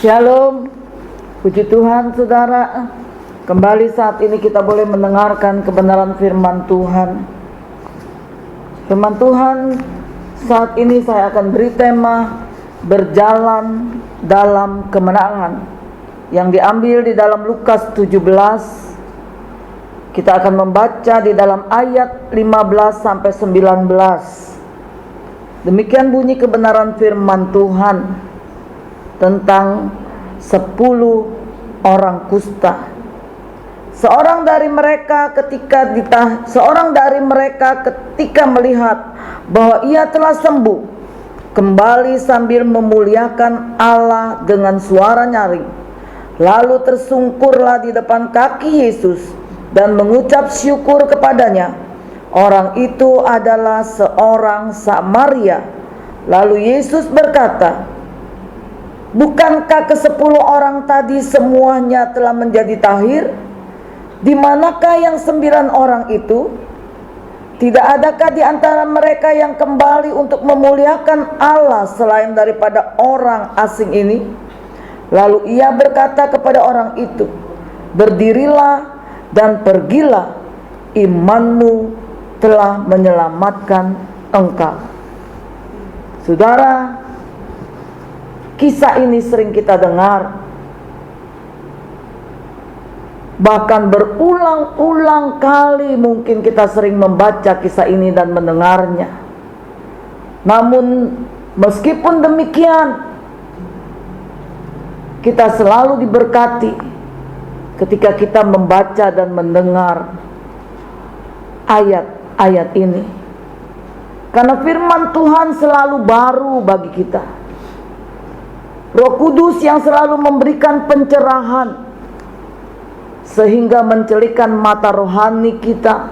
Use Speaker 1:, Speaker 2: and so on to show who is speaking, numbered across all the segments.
Speaker 1: Shalom, puji Tuhan saudara. Kembali saat ini kita boleh mendengarkan kebenaran firman Tuhan. Firman Tuhan saat ini saya akan beri tema berjalan dalam kemenangan yang diambil di dalam Lukas 17. Kita akan membaca di dalam ayat 15 sampai 19. Demikian bunyi kebenaran firman Tuhan tentang 10 orang kusta. Seorang dari mereka ketika melihat bahwa ia telah sembuh, kembali sambil memuliakan Allah dengan suara nyaring. Lalu tersungkurlah di depan kaki Yesus dan mengucap syukur kepadanya. Orang itu adalah seorang Samaria. Lalu Yesus berkata, bukankah ke-10 orang tadi semuanya telah menjadi tahir? Di manakah yang 9 orang itu? Tidak adakah di antara mereka yang kembali untuk memuliakan Allah selain daripada orang asing ini? Lalu ia berkata kepada orang itu, berdirilah dan pergilah, imanmu telah menyelamatkan engkau. Saudara, kisah ini sering kita dengar, bahkan berulang-ulang kali mungkin kita sering membaca kisah ini dan mendengarnya. Namun meskipun demikian, kita selalu diberkati ketika kita membaca dan mendengar ayat-ayat ini, karena firman Tuhan selalu baru bagi kita. Roh Kudus yang selalu memberikan pencerahan sehingga mencelikan mata rohani kita,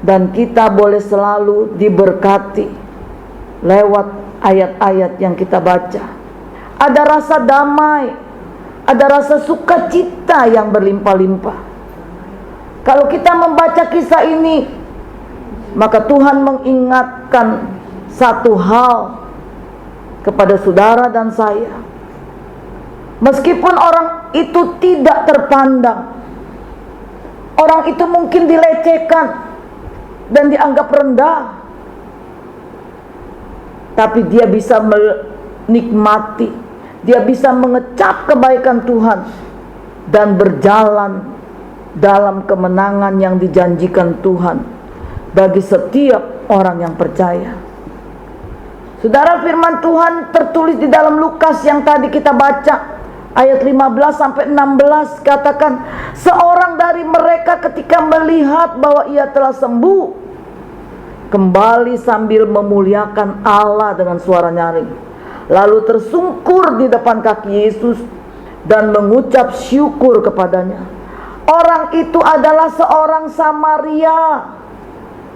Speaker 1: dan kita boleh selalu diberkati lewat ayat-ayat yang kita baca. Ada rasa damai, ada rasa sukacita yang berlimpah-limpah. Kalau kita membaca kisah ini, maka Tuhan mengingatkan satu hal kepada saudara dan saya. Meskipun orang itu tidak terpandang, orang itu mungkin dilecehkan dan dianggap rendah, tapi dia bisa menikmati, dia bisa mengecap kebaikan Tuhan dan berjalan dalam kemenangan yang dijanjikan Tuhan bagi setiap orang yang percaya. Saudara, firman Tuhan tertulis di dalam Lukas yang tadi kita baca, ayat 15 sampai 16, katakan, seorang dari mereka ketika melihat bahwa ia telah sembuh, kembali sambil memuliakan Allah dengan suara nyaring. Lalu tersungkur di depan kaki Yesus dan mengucap syukur kepadanya. Orang itu adalah seorang Samaria.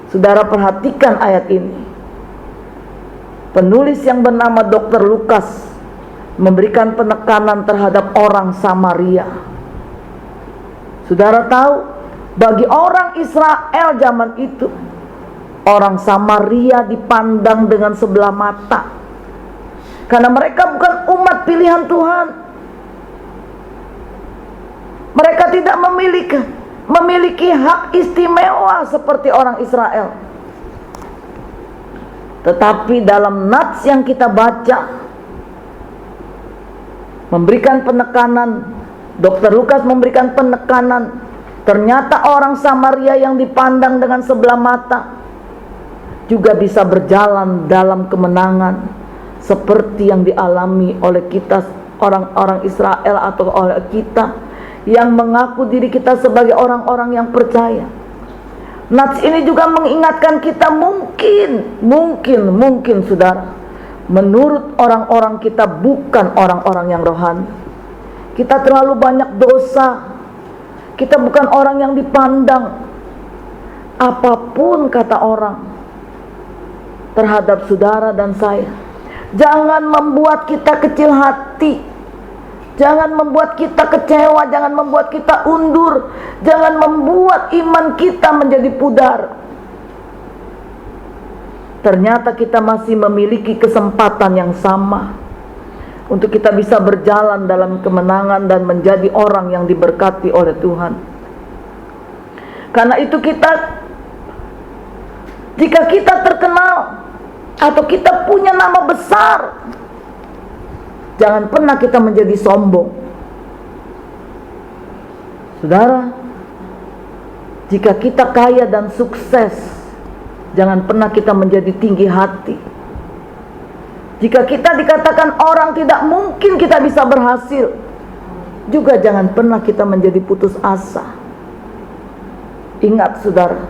Speaker 1: Saudara, perhatikan ayat ini. Penulis yang bernama Dr. Lukas memberikan penekanan terhadap orang Samaria. Saudara tahu, bagi orang Israel zaman itu, orang Samaria dipandang dengan sebelah mata, karena mereka bukan umat pilihan Tuhan. Mereka tidak memiliki hak istimewa seperti orang Israel. Tetapi dalam nats yang kita baca memberikan penekanan, Dr. Lukas memberikan penekanan, ternyata orang Samaria yang dipandang dengan sebelah mata juga bisa berjalan dalam kemenangan seperti yang dialami oleh kita, orang-orang Israel, atau oleh kita yang mengaku diri kita sebagai orang-orang yang percaya. Nats ini juga mengingatkan kita, mungkin saudara, menurut orang-orang kita bukan orang-orang yang rohani. Kita terlalu banyak dosa. Kita bukan orang yang dipandang. Apapun kata orang terhadap saudara dan saya, jangan membuat kita kecil hati. Jangan membuat kita kecewa, jangan membuat kita undur, jangan membuat iman kita menjadi pudar. ternyata kita masih memiliki kesempatan yang sama untuk kita bisa berjalan dalam kemenangan dan menjadi orang yang diberkati oleh Tuhan. Karena itu jika kita terkenal atau kita punya nama besar, jangan pernah kita menjadi sombong. Saudara, jika kita kaya dan sukses, jangan pernah kita menjadi tinggi hati. Jika kita dikatakan orang tidak mungkin kita bisa berhasil, juga jangan pernah kita menjadi putus asa. Ingat saudara,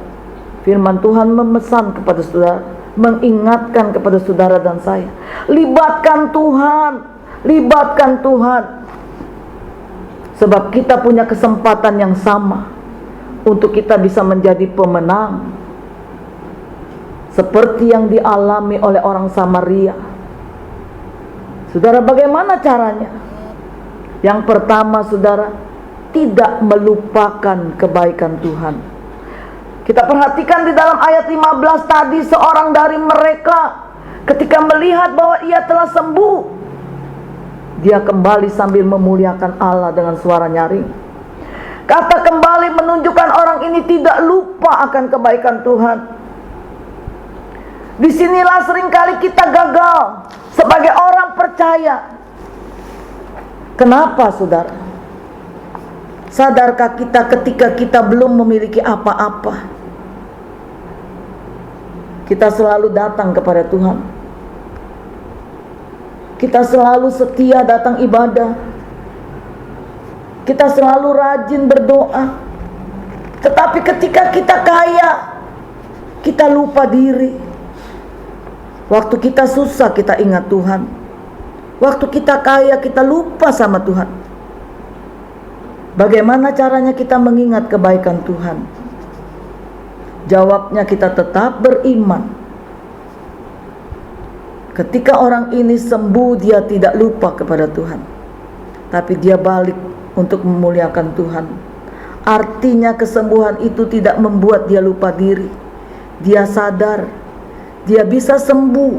Speaker 1: firman Tuhan memesan kepada saudara, mengingatkan kepada saudara dan saya, libatkan Tuhan, libatkan Tuhan. Sebab kita punya kesempatan yang sama untuk kita bisa menjadi pemenang, seperti yang dialami oleh orang Samaria. Saudara, bagaimana caranya? Yang pertama, saudara, tidak melupakan kebaikan Tuhan. Kita perhatikan di dalam ayat 15 tadi, seorang dari mereka ketika melihat bahwa ia telah sembuh, dia kembali sambil memuliakan Allah dengan suara nyaring. Kata kembali menunjukkan orang ini tidak lupa akan kebaikan Tuhan. Disinilah seringkali kita gagal sebagai orang percaya. Kenapa saudara? Sadarkah kita ketika kita belum memiliki apa-apa, kita selalu datang kepada Tuhan, kita selalu setia datang ibadah, kita selalu rajin berdoa. Tetapi ketika kita kaya, kita lupa diri. Waktu kita susah kita ingat Tuhan. Waktu kita kaya kita lupa sama Tuhan. Bagaimana caranya kita mengingat kebaikan Tuhan? Jawabnya kita tetap beriman. Ketika orang ini sembuh, dia tidak lupa kepada Tuhan, tapi dia balik untuk memuliakan Tuhan. Artinya kesembuhan itu tidak membuat dia lupa diri. Dia sadar dia bisa sembuh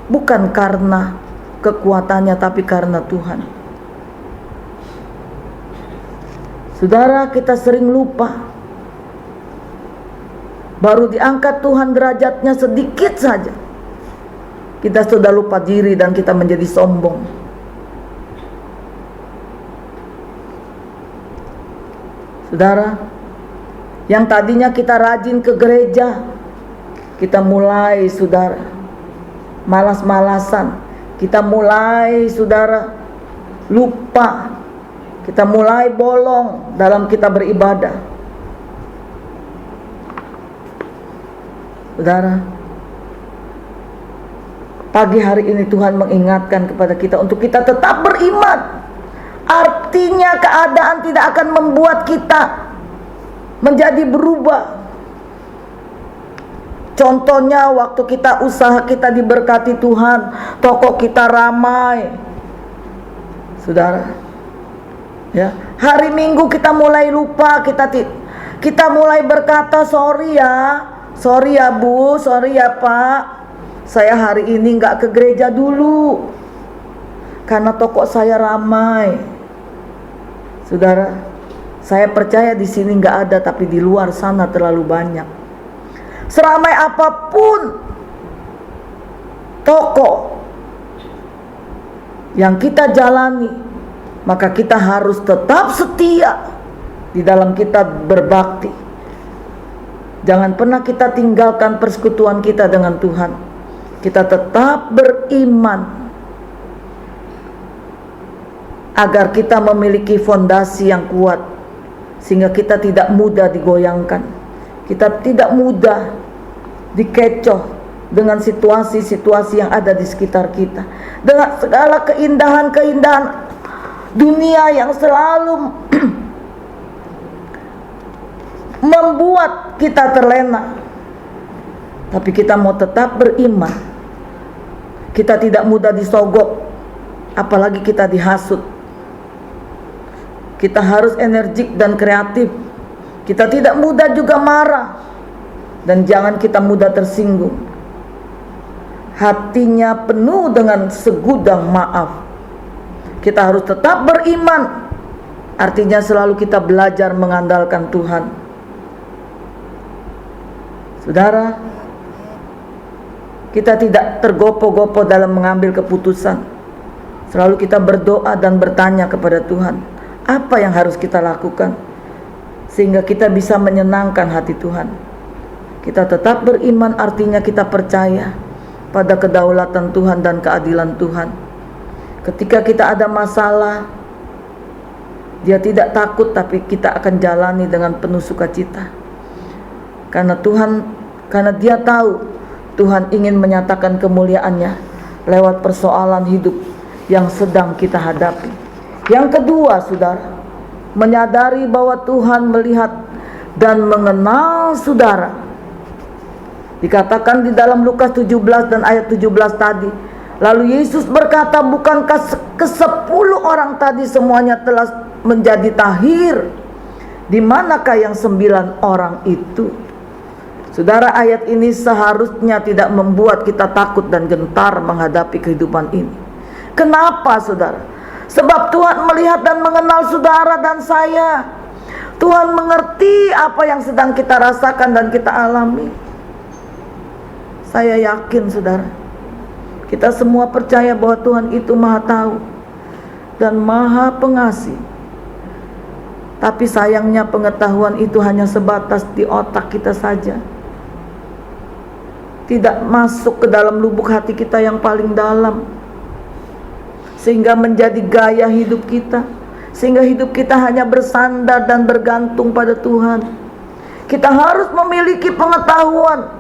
Speaker 1: bukan karena kekuatannya, tapi karena Tuhan. Saudara, kita sering lupa. Baru diangkat Tuhan derajatnya sedikit saja, kita sudah lupa diri dan kita menjadi sombong. Saudara, yang tadinya kita rajin ke gereja, kita mulai saudara malas-malasan. Kita mulai saudara lupa. Kita mulai bolong dalam kita beribadah. Saudara, pagi hari ini Tuhan mengingatkan kepada kita untuk kita tetap beriman. Artinya keadaan tidak akan membuat kita menjadi berubah. Contohnya waktu kita usaha kita diberkati Tuhan, toko kita ramai. Saudara, ya, hari Minggu kita mulai lupa, kita mulai berkata sorry ya Bu, sorry ya Pak, saya hari ini nggak ke gereja dulu karena toko saya ramai. Saudara, saya percaya di sini nggak ada, tapi di luar sana terlalu banyak. Seramai apapun toko yang kita jalani, maka kita harus tetap setia di dalam kita berbakti. Jangan pernah kita tinggalkan persekutuan kita dengan Tuhan. Kita tetap beriman agar kita memiliki fondasi yang kuat, sehingga kita tidak mudah digoyangkan. Kita tidak mudah dikecoh dengan situasi-situasi yang ada di sekitar kita, dengan segala keindahan-keindahan dunia yang selalu membuat kita terlena. Tapi kita mau tetap beriman. Kita tidak mudah disogok, apalagi kita dihasut. Kita harus energik dan kreatif. Kita tidak mudah juga marah, dan jangan kita mudah tersinggung. hatinya penuh dengan segudang maaf. Kita harus tetap beriman, artinya selalu kita belajar mengandalkan Tuhan. Saudara, kita tidak tergopoh-gopoh dalam mengambil keputusan. Selalu kita berdoa dan bertanya kepada Tuhan, apa yang harus kita lakukan sehingga kita bisa menyenangkan hati Tuhan. Kita tetap beriman, artinya kita percaya pada kedaulatan Tuhan dan keadilan Tuhan. Ketika kita ada masalah, Dia tidak takut, tapi kita akan jalani dengan penuh sukacita. Karena Dia tahu Tuhan ingin menyatakan kemuliaan-Nya lewat persoalan hidup yang sedang kita hadapi. Yang kedua, saudara, menyadari bahwa Tuhan melihat dan mengenal saudara. Dikatakan di dalam Lukas 17 dan ayat 17 tadi, lalu Yesus berkata, bukankah ke-10 orang tadi semuanya telah menjadi tahir? Di manakah yang 9 orang itu? Saudara, ayat ini seharusnya tidak membuat kita takut dan gentar menghadapi kehidupan ini. Kenapa, saudara? Sebab Tuhan melihat dan mengenal saudara dan saya. Tuhan mengerti apa yang sedang kita rasakan dan kita alami. Saya yakin, saudara, kita semua percaya bahwa Tuhan itu Maha Tahu dan Maha Pengasih. Tapi sayangnya pengetahuan itu hanya sebatas di otak kita saja, tidak masuk ke dalam lubuk hati kita yang paling dalam, sehingga menjadi gaya hidup kita, sehingga hidup kita hanya bersandar dan bergantung pada Tuhan. Kita harus memiliki pengetahuan,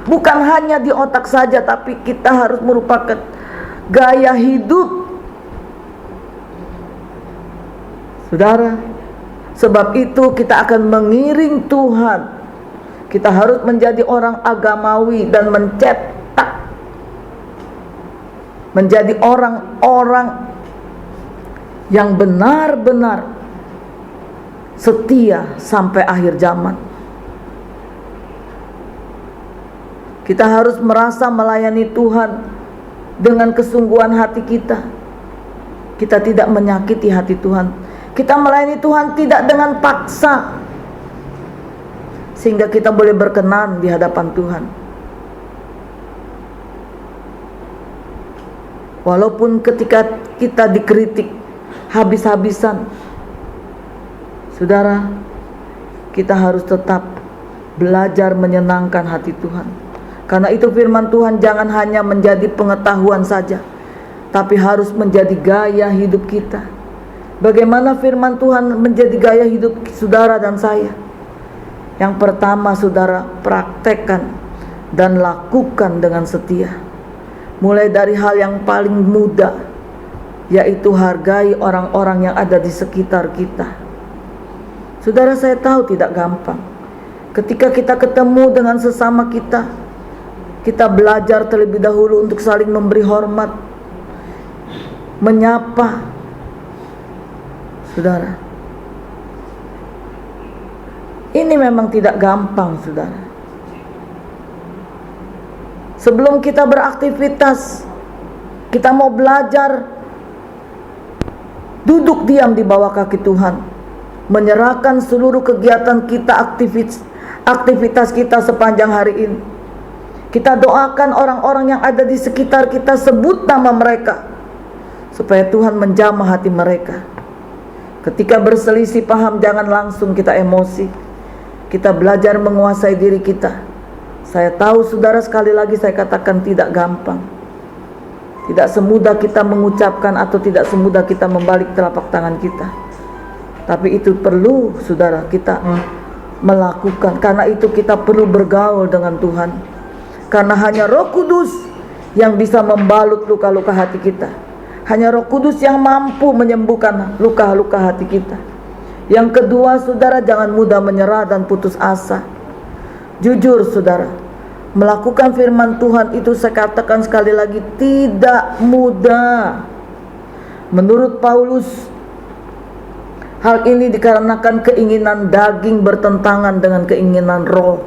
Speaker 1: bukan hanya di otak saja, tapi kita harus merupakan gaya hidup. Saudara, sebab itu kita akan mengiring Tuhan. Kita harus menjadi orang agamawi dan menjadi orang-orang yang benar-benar setia sampai akhir zaman. Kita harus merasa melayani Tuhan dengan kesungguhan hati kita. Kita tidak menyakiti hati Tuhan. Kita melayani Tuhan tidak dengan paksa, sehingga kita boleh berkenan di hadapan Tuhan. Walaupun ketika kita dikritik habis-habisan, saudara, kita harus tetap belajar menyenangkan hati Tuhan. Karena itu firman Tuhan jangan hanya menjadi pengetahuan saja, tapi harus menjadi gaya hidup kita. Bagaimana firman Tuhan menjadi gaya hidup saudara dan saya? Yang pertama, saudara, praktekkan dan lakukan dengan setia. Mulai dari hal yang paling mudah, yaitu hargai orang-orang yang ada di sekitar kita. Saudara, saya tahu tidak gampang. Ketika kita ketemu dengan sesama kita, kita belajar terlebih dahulu untuk saling memberi hormat, menyapa. Saudara, ini memang tidak gampang, saudara. Sebelum kita beraktivitas, kita mau belajar, duduk diam di bawah kaki Tuhan, menyerahkan seluruh kegiatan kita, aktivitas kita sepanjang hari ini. Kita doakan orang-orang yang ada di sekitar kita, sebut nama mereka, supaya Tuhan menjamah hati mereka. Ketika berselisih paham, jangan langsung kita emosi. Kita belajar menguasai diri kita. Saya tahu, saudara, sekali lagi saya katakan tidak gampang. Tidak semudah kita mengucapkan atau tidak semudah kita membalik telapak tangan kita. Tapi itu perlu, saudara, kita melakukan. Karena itu kita perlu bergaul dengan Tuhan. Karena hanya Roh Kudus yang bisa membalut luka-luka hati kita. Hanya Roh Kudus yang mampu menyembuhkan luka-luka hati kita. Yang kedua, saudara, jangan mudah menyerah dan putus asa. Jujur, saudara, melakukan firman Tuhan itu, saya katakan sekali lagi, tidak mudah. Menurut Paulus, hal ini dikarenakan keinginan daging bertentangan dengan keinginan roh.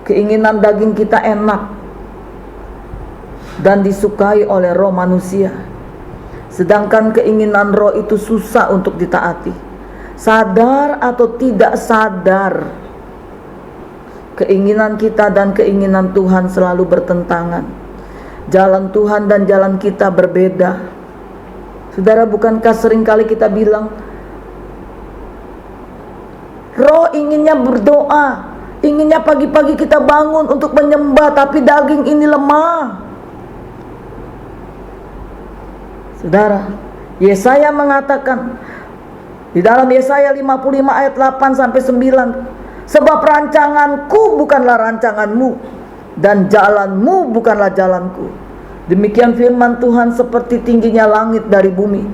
Speaker 1: Keinginan daging kita enak, dan disukai oleh roh manusia. Sedangkan keinginan roh itu susah untuk ditaati. Sadar atau tidak sadar, keinginan kita dan keinginan Tuhan selalu bertentangan. Jalan Tuhan dan jalan kita berbeda. Saudara, bukankah seringkali kita bilang, roh inginnya berdoa, inginnya pagi-pagi kita bangun untuk menyembah, tapi daging ini lemah. Saudara, Yesaya mengatakan di dalam Yesaya 55 ayat 8 sampai 9, sebab rancanganku bukanlah rancanganmu dan jalanmu bukanlah jalanku. Demikian firman Tuhan, seperti tingginya langit dari bumi,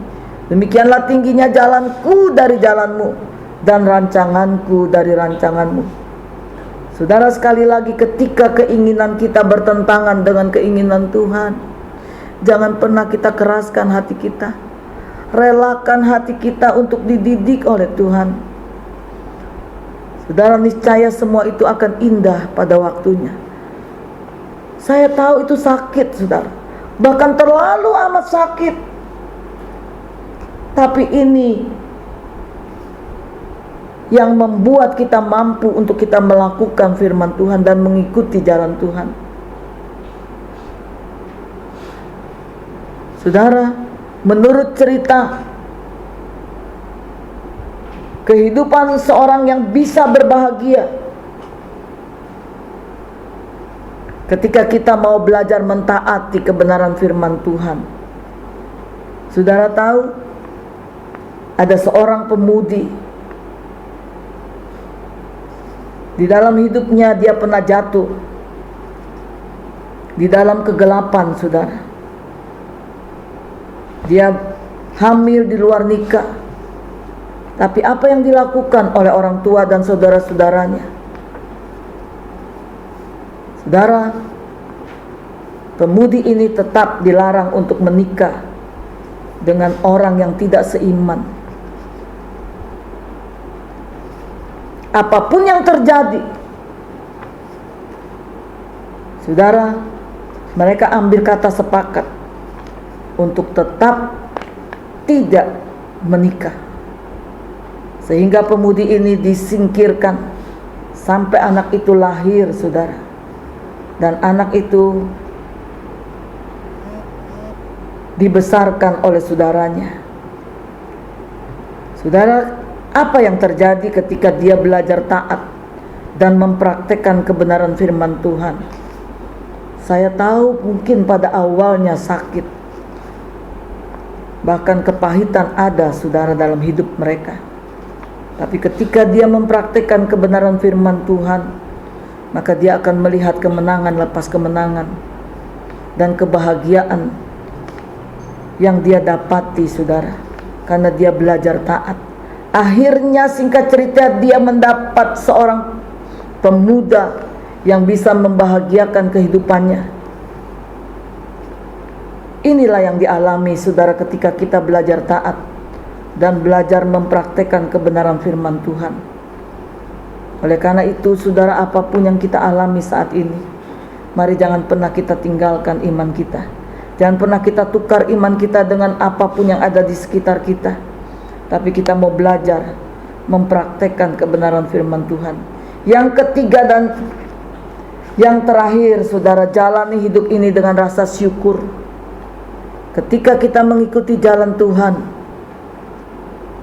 Speaker 1: demikianlah tingginya jalanku dari jalanmu dan rancanganku dari rancanganmu. Saudara, sekali lagi, ketika keinginan kita bertentangan dengan keinginan Tuhan, jangan pernah kita keraskan hati kita. Relakan hati kita untuk dididik oleh Tuhan. Saudara, niscaya semua itu akan indah pada waktunya. Saya tahu itu sakit, saudara, bahkan terlalu amat sakit. Tapi ini yang membuat kita mampu untuk kita melakukan firman Tuhan dan mengikuti jalan Tuhan. Saudara, menurut cerita, kehidupan seorang yang bisa berbahagia ketika kita mau belajar mentaati kebenaran firman Tuhan. Saudara tahu, ada seorang pemudi, di dalam hidupnya dia pernah jatuh di dalam kegelapan, saudara. Dia hamil di luar nikah. Tapi apa yang dilakukan oleh orang tua dan saudara-saudaranya? Saudara, pemudi ini tetap dilarang untuk menikah dengan orang yang tidak seiman. Apapun yang terjadi, saudara, mereka ambil kata sepakat untuk tetap tidak menikah. Sehingga pemudi ini disingkirkan sampai anak itu lahir, saudara. Dan anak itu dibesarkan oleh saudaranya. Saudara, apa yang terjadi ketika dia belajar taat dan mempraktekkan kebenaran firman Tuhan? Saya tahu mungkin pada awalnya sakit, bahkan kepahitan ada, saudara, dalam hidup mereka. Tapi ketika dia mempraktikkan kebenaran firman Tuhan, maka dia akan melihat kemenangan lepas kemenangan dan kebahagiaan yang dia dapati, saudara, karena dia belajar taat. Akhirnya, singkat cerita, dia mendapat seorang pemuda yang bisa membahagiakan kehidupannya. Inilah yang dialami, saudara, ketika kita belajar taat dan belajar mempraktekkan kebenaran firman Tuhan. Oleh karena itu, saudara, apapun yang kita alami saat ini, mari jangan pernah kita tinggalkan iman kita. Jangan pernah kita tukar iman kita dengan apapun yang ada di sekitar kita. Tapi kita mau belajar mempraktekkan kebenaran firman Tuhan. Yang ketiga dan yang terakhir, saudara, jalani hidup ini dengan rasa syukur. Ketika kita mengikuti jalan Tuhan,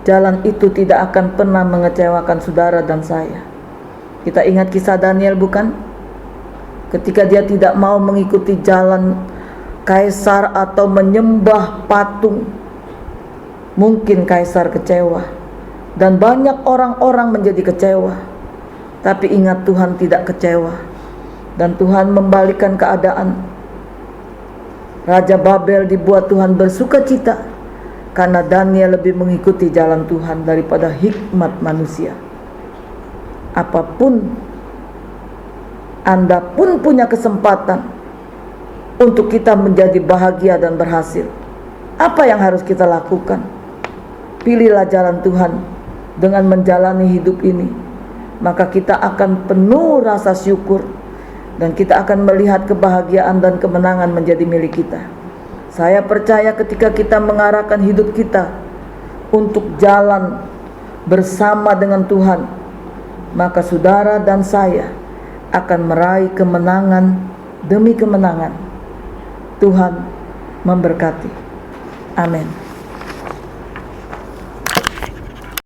Speaker 1: jalan itu tidak akan pernah mengecewakan saudara dan saya. Kita ingat kisah Daniel, bukan? Ketika dia tidak mau mengikuti jalan kaisar atau menyembah patung, mungkin kaisar kecewa dan banyak orang-orang menjadi kecewa. Tapi ingat, Tuhan tidak kecewa dan Tuhan membalikkan keadaan. Raja Babel dibuat Tuhan bersuka cita karena Daniel lebih mengikuti jalan Tuhan daripada hikmat manusia. Apapun, Anda pun punya kesempatan untuk kita menjadi bahagia dan berhasil. Apa yang harus kita lakukan? Pilihlah jalan Tuhan dengan menjalani hidup ini, maka kita akan penuh rasa syukur dan kita akan melihat kebahagiaan dan kemenangan menjadi milik kita. Saya percaya ketika kita mengarahkan hidup kita untuk jalan bersama dengan Tuhan, maka saudara dan saya akan meraih kemenangan demi kemenangan. Tuhan memberkati. Amin.